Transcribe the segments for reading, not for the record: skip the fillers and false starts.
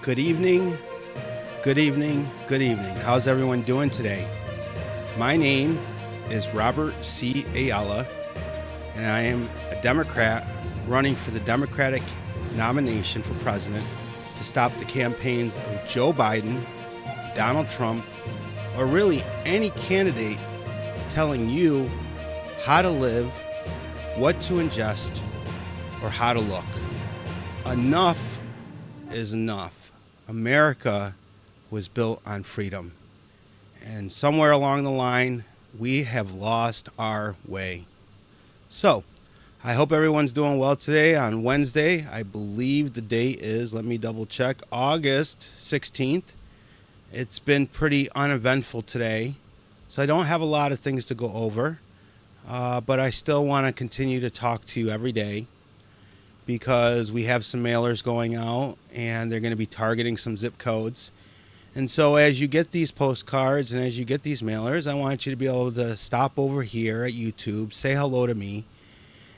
Good evening, good evening, good evening. How's everyone doing today? My name is Robert C Ayala, and I am a Democrat running for the Democratic nomination for president to stop the campaigns of Joe Biden, Donald Trump, or really any candidate telling you how to live, what to ingest, or how to look. Enough is enough. America was built on freedom. And somewhere along the line, we have lost our way. So, I hope everyone's doing well today on Wednesday. I believe the date is, let me double check, August 16th. It's been pretty uneventful today, so I don't have a lot of things to go over. But I still want to continue to talk to you every day, because we have some mailers going out and they're going to be targeting some zip codes. And so as you get these postcards and as you get these mailers, I want you to be able to stop over here at YouTube, say hello to me.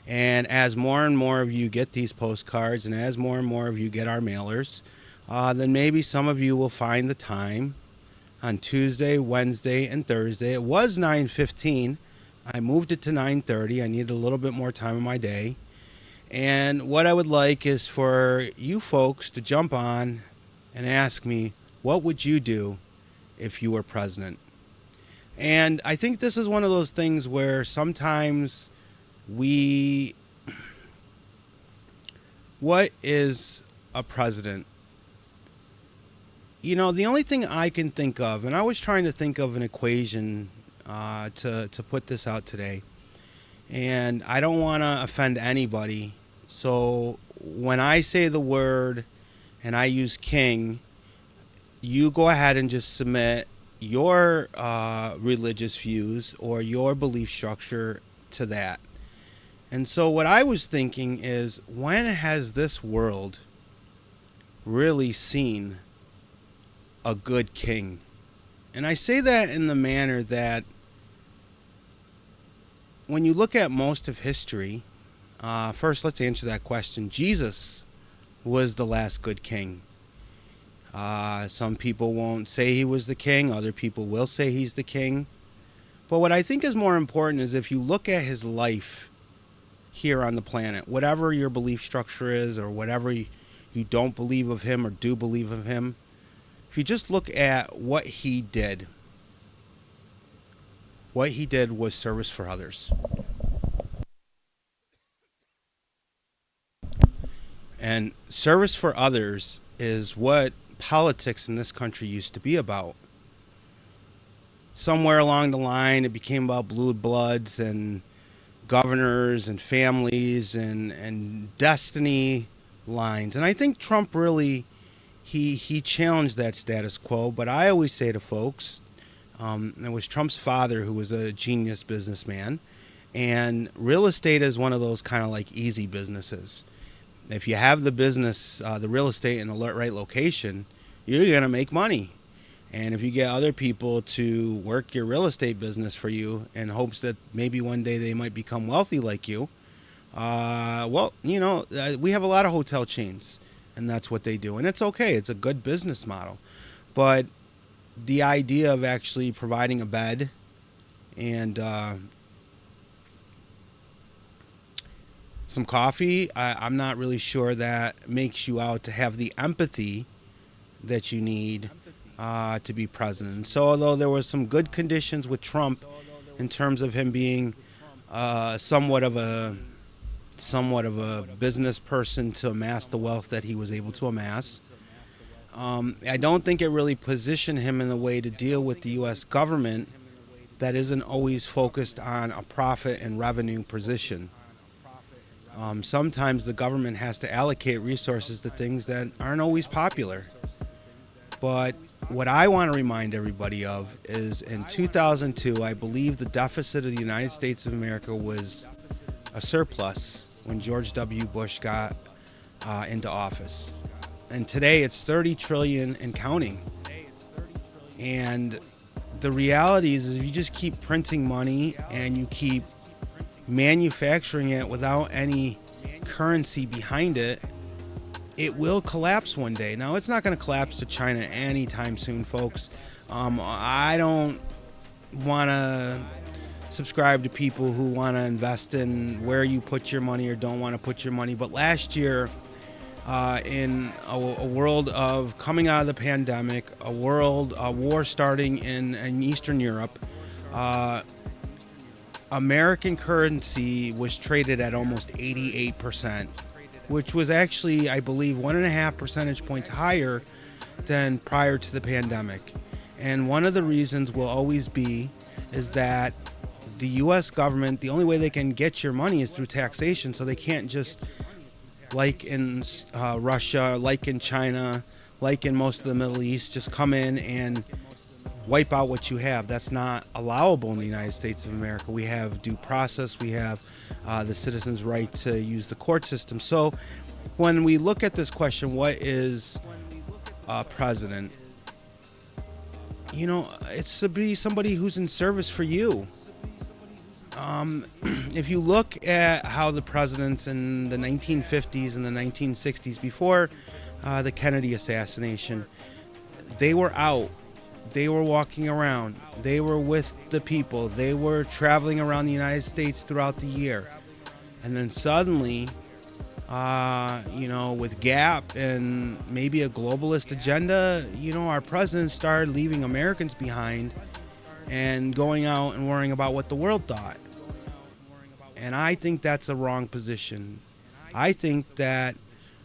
And as more and more of you get these postcards and as more and more of you get our mailers, then maybe some of you will find the time on Tuesday, Wednesday, and Thursday. It was 9:15. I moved it to 9:30. I needed a little bit more time in my day. And what I would like is for you folks to jump on and ask me, what would you do if you were president? And I think this is one of those things where sometimes what is a president? You know, the only thing I can think of, and I was trying to think of an equation to put this out today, and I don't want to offend anybody. So when I say the word and I use king, you go ahead and just submit your religious views or your belief structure to that. And so what I was thinking is, when has this world really seen a good king? And I say that in the manner that when you look at most of history, first let's answer that question. Jesus was the last good king. Some people won't say he was the king. Other people will say he's the king. But what I think is more important is if you look at his life here on the planet, whatever your belief structure is or whatever you don't believe of him or do believe of him, if you just look at what he did was service for others. And service for others is what politics in this country used to be about. Somewhere along the line, it became about blue bloods and governors and families and destiny lines. And I think Trump really, he challenged that status quo. But I always say to folks, it was Trump's father who was a genius businessman. And real estate is one of those kind of like easy businesses. If you have the business, the real estate in the right location, you're going to make money. And if you get other people to work your real estate business for you in hopes that maybe one day they might become wealthy like you, we have a lot of hotel chains, and that's what they do. And it's okay. It's a good business model. But the idea of actually providing a bed and some coffee, I'm not really sure that makes you out to have the empathy that you need to be president. So although there was some good conditions with Trump in terms of him being somewhat of a business person to amass the wealth that he was able to amass, I don't think it really positioned him in the way to deal with the U.S. government that isn't always focused on a profit and revenue position. Sometimes the government has to allocate resources to things that aren't always popular. But what I want to remind everybody of is in 2002, I believe the deficit of the United States of America was a surplus when George W. Bush got into office. And today it's 30 trillion and counting. And the reality is if you just keep printing money and you keep manufacturing it without any currency behind it, it will collapse one day. Now, it's not going to collapse to China anytime soon, folks. I don't want to subscribe to people who want to invest in where you put your money or don't want to put your money. But last year, in a world of coming out of the pandemic, a war starting in Eastern Europe, American currency was traded at almost 88%, which was actually, I believe, 1.5 percentage points higher than prior to the pandemic. And one of the reasons will always be is that the U.S. government, the only way they can get your money is through taxation, so they can't just, like in Russia, like in China, like in most of the Middle East, just come in and wipe out what you have. That's not allowable in the United States of America. We have due process. We have the citizen's right to use the court system. So when we look at this question, what is a president? You know, it's to be somebody who's in service for you. If you look at how the presidents in the 1950s and the 1960s, before the Kennedy assassination, they were out. They were walking around. They were with the people. They were traveling around the United States throughout the year. And then suddenly, with GAP and maybe a globalist agenda, our president started leaving Americans behind and going out and worrying about what the world thought. And I think that's a wrong position. I think that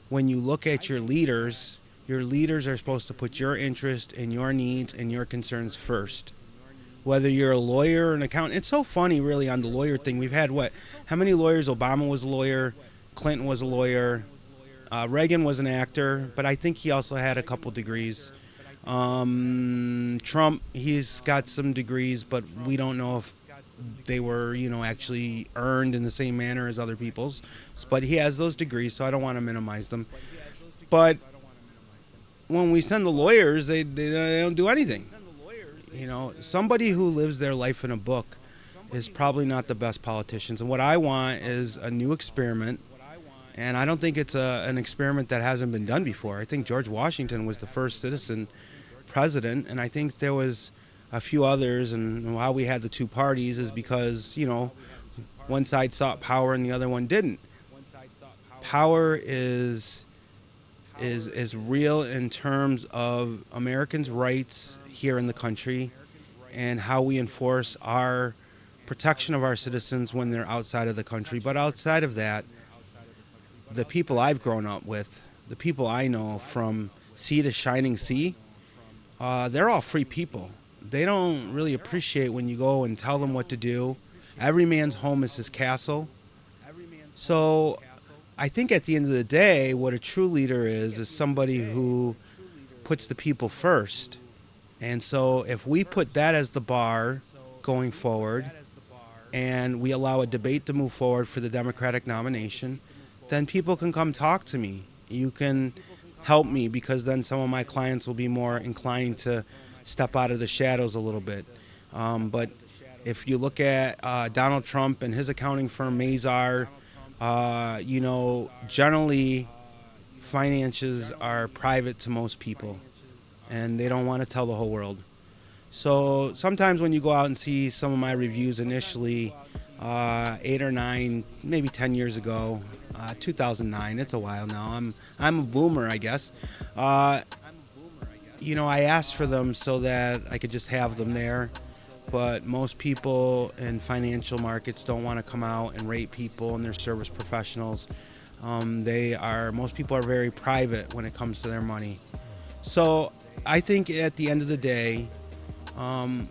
when you look at your leaders are supposed to put your interest and your needs and your concerns first. Whether you're a lawyer or an accountant. It's so funny, really, on the lawyer thing. We've had how many lawyers? Obama was a lawyer. Clinton was a lawyer. Reagan was an actor, but I think he also had a couple degrees. Trump, he's got some degrees, but we don't know if they were, actually earned in the same manner as other people's. But he has those degrees, so I don't want to minimize them. But when we send the lawyers, they don't do anything. Somebody who lives their life in a book is probably not the best politicians. And what I want is a new experiment. And I don't think it's an experiment that hasn't been done before. I think George Washington was the first citizen president, and I think there was a few others. And how we had the two parties is because, one side sought power and the other one didn't. Power is real in terms of Americans' rights here in the country and how we enforce our protection of our citizens when they're outside of the country. But outside of that, the people I've grown up with, the people I know from sea to shining sea, they're all free people. They don't really appreciate when you go and tell them what to do. Every man's home is his castle. So I think at the end of the day, what a true leader is somebody who puts the people first. And so if we put that as the bar going forward and we allow a debate to move forward for the Democratic nomination, then people can come talk to me. You can help me, because then some of my clients will be more inclined to step out of the shadows a little bit. But if you look at Donald Trump and his accounting firm, Mazar, generally finances are private to most people, and they don't want to tell the whole world. So sometimes when you go out and see some of my reviews initially, 8 or 9, maybe 10 years ago, 2009, it's a while now. I'm a boomer, I guess. I asked for them so that I could just have them there. But most people in financial markets don't want to come out and rate people and their service professionals. Most people are very private when it comes to their money. So I think at the end of the day,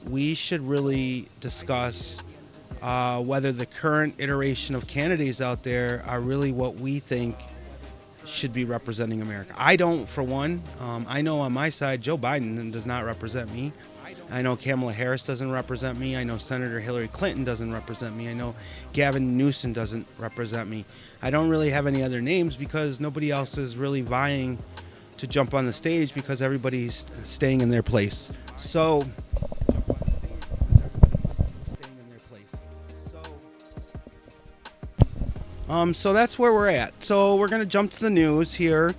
we should really discuss whether the current iteration of candidates out there are really what we think should be representing America. I don't, for one. I know on my side, Joe Biden does not represent me. I know Kamala Harris doesn't represent me. I know Senator Hillary Clinton doesn't represent me. I know Gavin Newsom doesn't represent me. I don't really have any other names because nobody else is really vying to jump on the stage because everybody's staying in their place. So that's where we're at. So we're going to jump to the news here.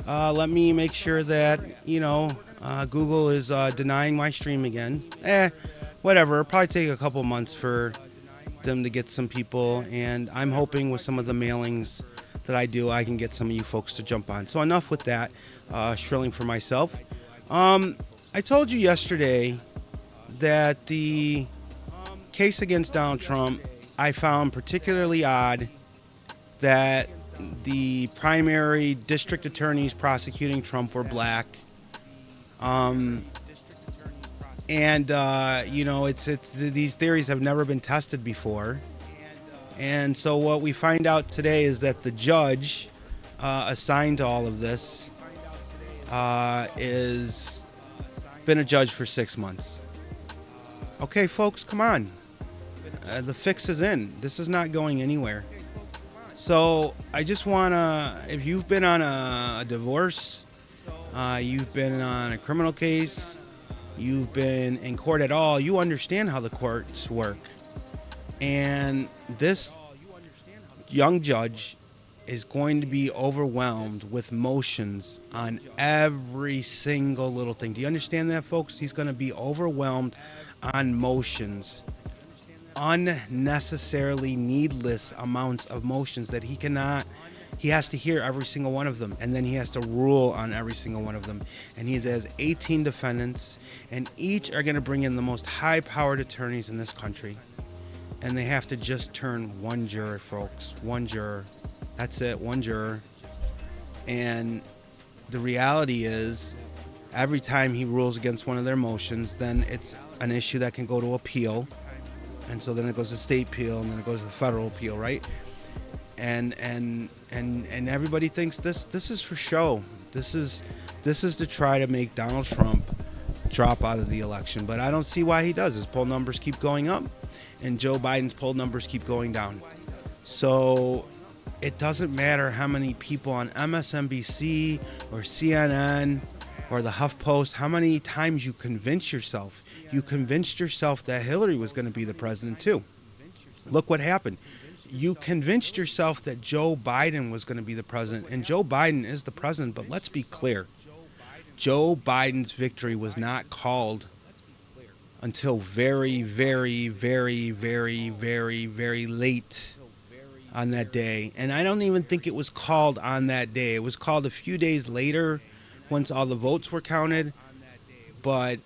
Let me make sure that, Google is denying my stream again. Whatever. It'll probably take a couple months for them to get some people, and I'm hoping with some of the mailings that I do, I can get some of you folks to jump on. So enough with that, shrilling for myself. I told you yesterday that the case against Donald Trump, I found particularly odd that the primary district attorneys prosecuting Trump were black. It's these theories have never been tested before. And so what we find out today is that the judge assigned to all of this is been a judge for 6 months. Okay, folks, come on. The fix is in. This is not going anywhere. So I just want to, if you've been on a divorce, you've been on a criminal case, you've been in court at all, you understand how the courts work. And this young judge is going to be overwhelmed with motions on every single little thing. Do you understand that, folks? He's going to be overwhelmed on motions, unnecessarily needless amounts of motions that he has to hear every single one of them, and then he has to rule on every single one of them. And he has 18 defendants, and each are going to bring in the most high-powered attorneys in this country. And they have to just turn one juror, folks. One juror. That's it, one juror. And the reality is, every time he rules against one of their motions, then it's an issue that can go to appeal. And so then it goes to state appeal, and then it goes to federal appeal, right? And everybody thinks this is for show. This is to try to make Donald Trump drop out of the election. But I don't see why he does. His poll numbers keep going up, and Joe Biden's poll numbers keep going down. So it doesn't matter how many people on MSNBC or CNN or the HuffPost, how many times you convince yourself. You convinced yourself that Hillary was going to be the president too. Look what happened. You convinced yourself that Joe Biden was going to be the president, and Joe Biden is the president. But let's be clear. Joe Biden's victory was not called until very, very, very, very, very, very late on that day. And I don't even think it was called on that day. It was called a few days later once all the votes were counted. But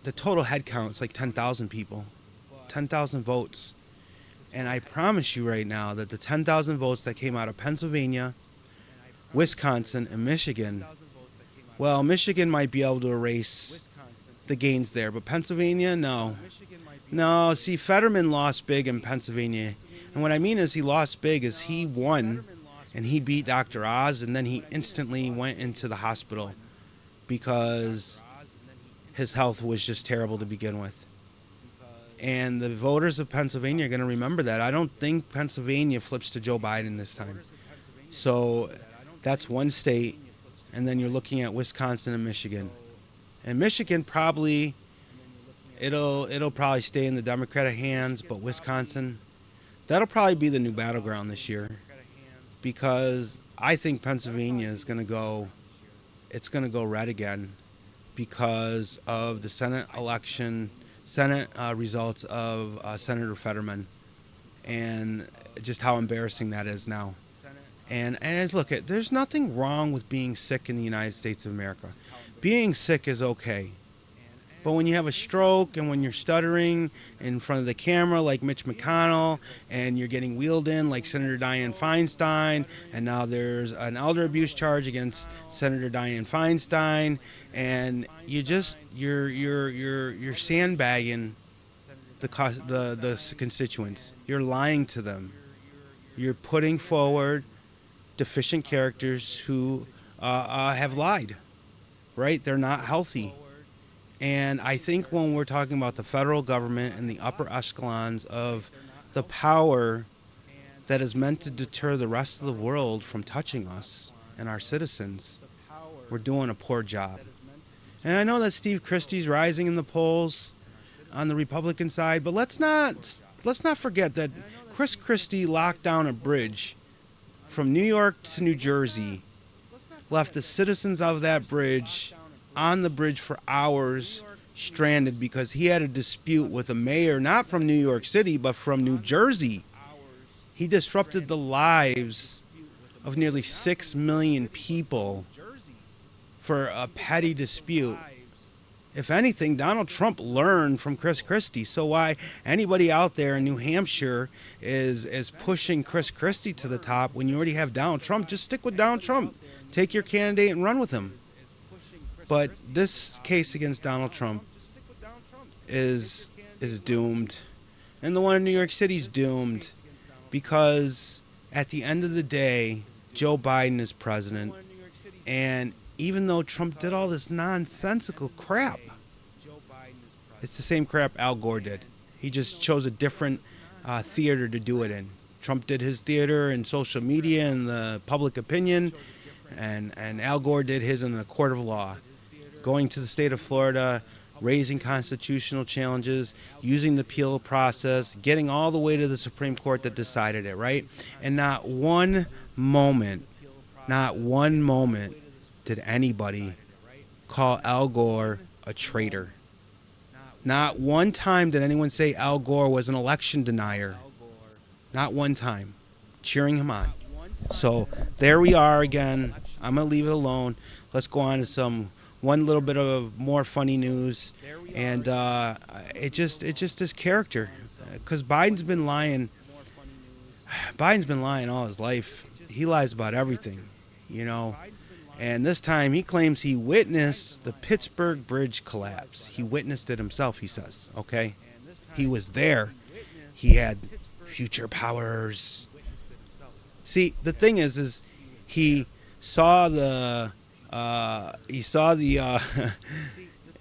the total head count is like 10,000 people, 10,000 votes. And I promise you right now that the 10,000 votes that came out of Pennsylvania, Wisconsin, and Michigan, well, Michigan might be able to erase the gains there, but Pennsylvania, no. No, see, Fetterman lost big in Pennsylvania. And what I mean is he lost big is he won, and he beat Dr. Oz, and then he instantly went into the hospital because his health was just terrible to begin with. And the voters of Pennsylvania are going to remember that. I don't think Pennsylvania flips to Joe Biden this time. So that's one state. And then you're looking at Wisconsin and Michigan. And Michigan probably, it'll probably stay in the Democratic hands. But Wisconsin, that'll probably be the new battleground this year. Because I think Pennsylvania is going to go, it's going to go red again. Because of the Senate results of Senator Fetterman, and just how embarrassing that is now. And look, there's nothing wrong with being sick in the United States of America. Being sick is okay. But when you have a stroke and when you're stuttering in front of the camera like Mitch McConnell, and you're getting wheeled in like Senator Dianne Feinstein, and now there's an elder abuse charge against Senator Dianne Feinstein, and you're sandbagging the constituents. You're lying to them. You're putting forward deficient characters who have lied, right? They're not healthy. And I think when we're talking about the federal government and the upper echelons of the power that is meant to deter the rest of the world from touching us and our citizens, we're doing a poor job. And I know that Steve Christie's rising in the polls on the Republican side, but let's not forget that Chris Christie locked down a bridge from New York to New Jersey left the citizens of that bridge on the bridge for hours, stranded, because he had a dispute with a mayor, not from New York City, but from New Jersey. He disrupted the lives of nearly 6 million people for a petty dispute. If anything, Donald Trump learned from Chris Christie. So why anybody out there in New Hampshire is pushing Chris Christie to the top when you already have Donald Trump? Just stick with Donald Trump. Take your candidate and run with him. But this case against Donald Trump is doomed. And the one in New York City is doomed, because at the end of the day, Joe Biden is president. And even though Trump did all this nonsensical crap, it's the same crap Al Gore did. He just chose a different theater to do it in. Trump did his theater in social media and the public opinion, and Al Gore did his in the court of law, going to the state of Florida, raising constitutional challenges, using the appeal process, getting all the way to the Supreme Court that decided it, right? And not one moment did anybody call Al Gore a traitor. Not one time did anyone say Al Gore was an election denier. Not one time. Cheering him on. So there we are again. I'm going to leave it alone. Let's go on to one little bit of more funny news. And it just his character. Because Biden's been lying all his life. He lies about everything, you know. And this time he claims he witnessed the Pittsburgh Bridge collapse. He witnessed it himself, he says, okay? He was there. He had future powers. See, the thing is he saw the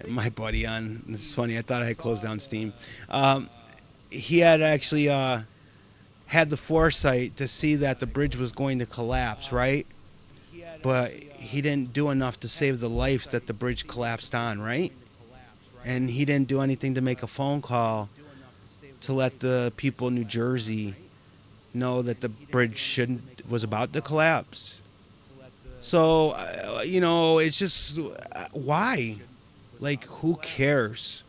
my buddy on, this is funny, I thought I had closed down Steam. He had actually had the foresight to see that the bridge was going to collapse, right? But he didn't do enough to save the life that the bridge collapsed on, right? And he didn't do anything to make a phone call to let the people in New Jersey know that the bridge was about to collapse. So, it's just, why? Like, who cares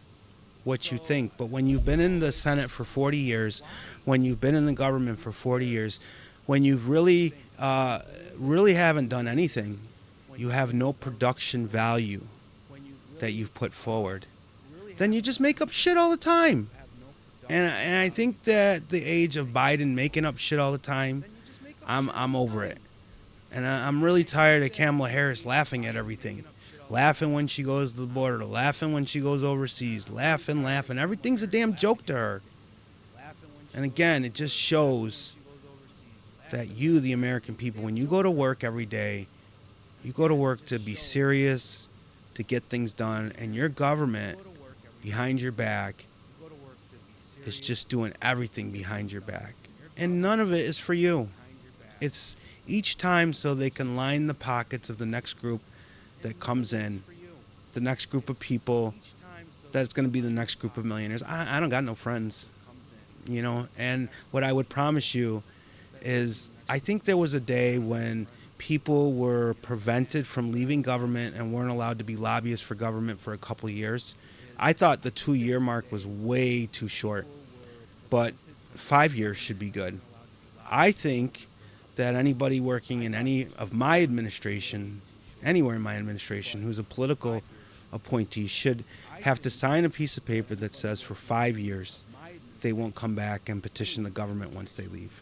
what you think? But when you've been in the Senate for 40 years, when you've been in the government for 40 years, when you've really haven't done anything, you have no production value that you've put forward, then you just make up shit all the time. And I think that the age of Biden making up shit all the time, I'm over it. And I'm really tired of Kamala Harris laughing at everything. Laughing when she goes to the border, laughing when she goes overseas, laughing. Everything's a damn joke to her. And again, it just shows that you, the American people, when you go to work every day, you go to work to be serious, to get things done, and your government behind your back is just doing everything behind your back. And none of it is for you. It's each time so they can line the pockets of the next group that comes in, the next group of people that's going to be the next group of millionaires. I don't got no friends, and what I would promise you is, I think there was a day when people were prevented from leaving government and weren't allowed to be lobbyists for government for a couple of years. I thought the 2-year mark was way too short, but 5 years should be good. I think that anybody working in any of my administration, anywhere in my administration, who's a political appointee should have to sign a piece of paper that says for 5 years they won't come back and petition the government once they leave.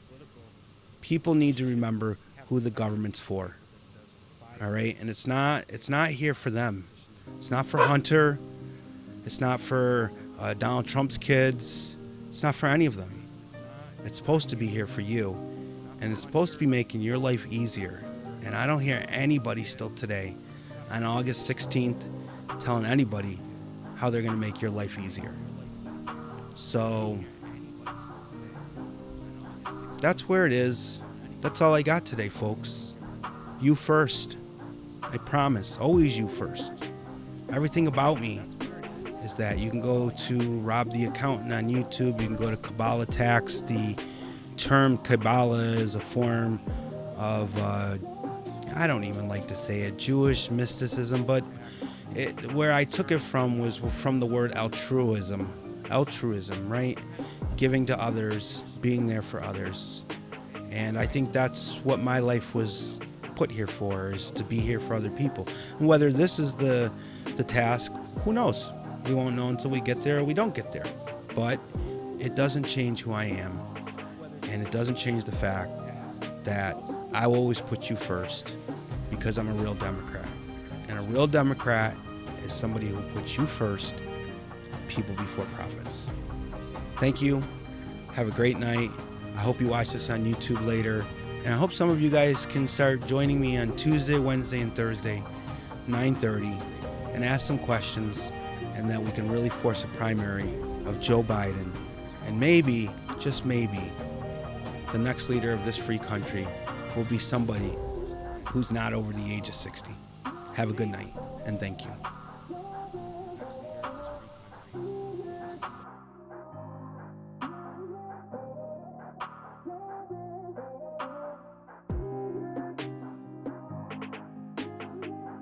People need to remember who the government's for. All right? And it's not here for them. It's not for Hunter. It's not for Donald Trump's kids. It's not for any of them. It's supposed to be here for you. And it's supposed to be making your life easier. And I don't hear anybody still today on August 16th telling anybody how they're going to make your life easier. So that's where it is. That's all I got today, folks. You first. I promise. Always you first. Everything about me is that. You can go to Rob the Accountant on YouTube. You can go to Kabbalah Tax. The term Kabbalah is a form of, I don't even like to say it, Jewish mysticism, but where I took it from was from the word altruism, right? Giving to others, being there for others. And I think that's what my life was put here for, is to be here for other people. And whether this is the task, who knows? We won't know until we get there or we don't get there. But it doesn't change who I am. And it doesn't change the fact that I will always put you first, because I'm a real Democrat. And a real Democrat is somebody who puts you first, people before profits. Thank you. Have a great night. I hope you watch this on YouTube later. And I hope some of you guys can start joining me on Tuesday, Wednesday, and Thursday, 9:30, and ask some questions, and that we can really force a primary of Joe Biden. And maybe, just maybe, the next leader of this free country will be somebody who's not over the age of 60. Have a good night, and thank you.